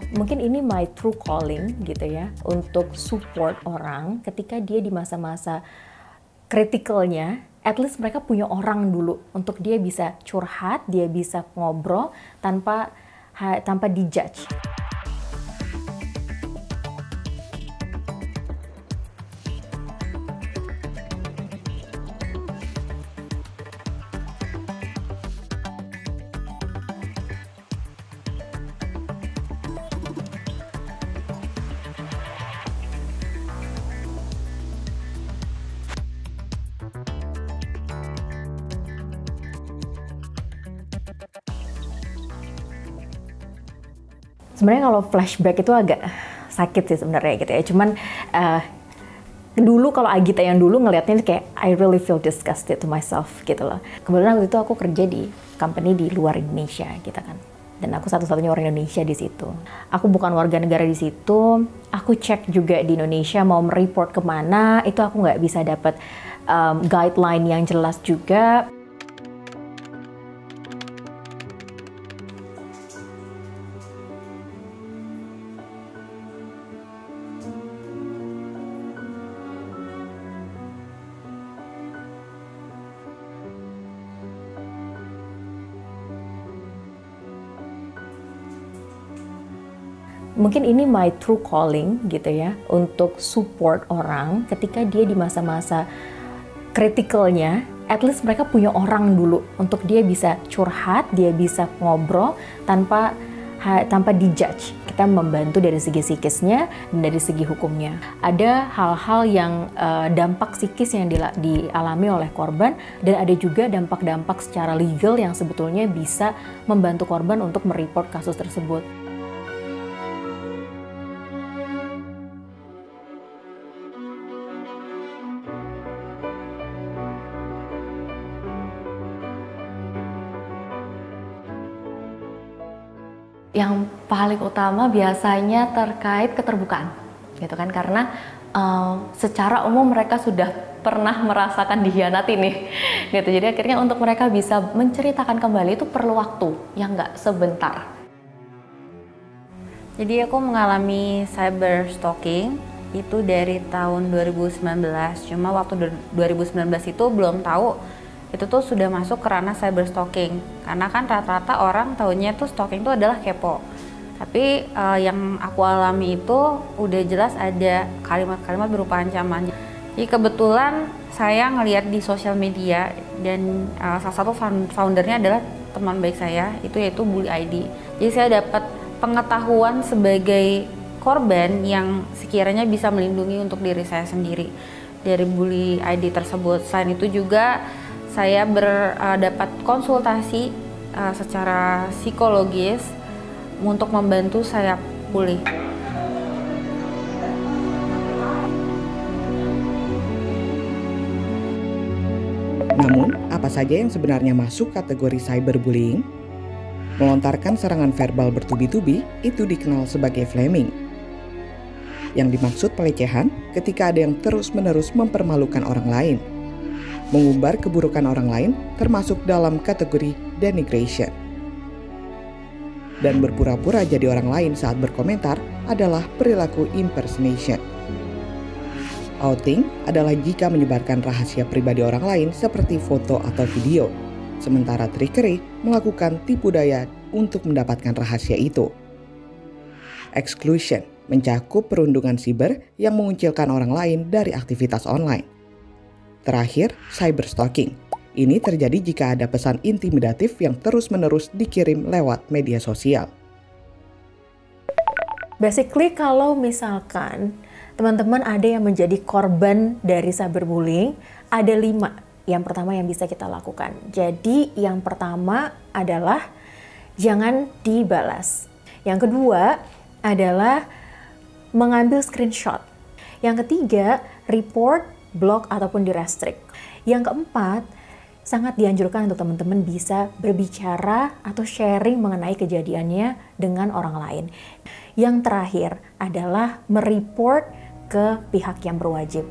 Mungkin ini my true calling gitu ya, untuk support orang ketika dia di masa-masa kritikalnya. At least mereka punya orang dulu untuk dia bisa curhat, dia bisa ngobrol tanpa dijudge. Sebenarnya kalau flashback itu agak sakit sih sebenarnya gitu ya. Cuman dulu kalau Agita yang dulu ngelihatnya kayak I really feel disgusted to myself gitu loh. Kebetulan waktu itu aku kerja di company di luar Indonesia gitu kan. Dan aku satu-satunya orang Indonesia di situ. Aku bukan warga negara di situ. Aku cek juga di Indonesia mau mereport kemana, itu aku nggak bisa dapat guideline yang jelas juga. Mungkin ini my true calling gitu ya, untuk support orang ketika dia di masa-masa kritikalnya. At least mereka punya orang dulu untuk dia bisa curhat, dia bisa ngobrol tanpa dijudge. Kita membantu dari segi psikisnya dan dari segi hukumnya. Ada hal-hal yang dampak psikis yang dialami oleh korban, dan ada juga dampak-dampak secara legal yang sebetulnya bisa membantu korban untuk mereport kasus tersebut. Yang paling utama biasanya terkait keterbukaan, gitu kan, karena secara umum mereka sudah pernah merasakan dikhianati nih, gitu. Jadi akhirnya untuk mereka bisa menceritakan kembali itu perlu waktu yang nggak sebentar. Jadi aku mengalami cyber stalking itu dari tahun 2019, cuma waktu 2019 itu belum tahu itu tuh sudah masuk ke ranah cyber stalking, karena kan rata-rata orang taunya tuh stalking itu adalah kepo. Tapi yang aku alami itu udah jelas ada kalimat-kalimat berupa ancaman. Jadi kebetulan saya ngelihat di sosial media, dan salah satu foundernya adalah teman baik saya, itu yaitu Bully ID. Jadi saya dapat pengetahuan sebagai korban yang sekiranya bisa melindungi untuk diri saya sendiri dari Bully ID tersebut. Selain itu juga saya dapat konsultasi secara psikologis untuk membantu saya pulih. Namun, apa saja yang sebenarnya masuk kategori cyberbullying? Melontarkan serangan verbal bertubi-tubi itu dikenal sebagai flaming. Yang dimaksud pelecehan ketika ada yang terus-menerus mempermalukan orang lain. Mengumbar keburukan orang lain termasuk dalam kategori denigration. Dan berpura-pura jadi orang lain saat berkomentar adalah perilaku impersonation. Outing adalah jika menyebarkan rahasia pribadi orang lain seperti foto atau video, sementara trickery melakukan tipu daya untuk mendapatkan rahasia itu. Exclusion mencakup perundungan siber yang mengucilkan orang lain dari aktivitas online. Terakhir, cyberstalking. Ini terjadi jika ada pesan intimidatif yang terus-menerus dikirim lewat media sosial. Basically kalau misalkan teman-teman ada yang menjadi korban dari cyberbullying, ada 5. Yang pertama yang bisa kita lakukan. Jadi yang pertama adalah jangan dibalas. Yang kedua adalah mengambil screenshot. Yang ketiga, report, block, ataupun di-restrict. Yang keempat, sangat dianjurkan untuk teman-teman bisa berbicara atau sharing mengenai kejadiannya dengan orang lain. Yang terakhir adalah mereport ke pihak yang berwajib.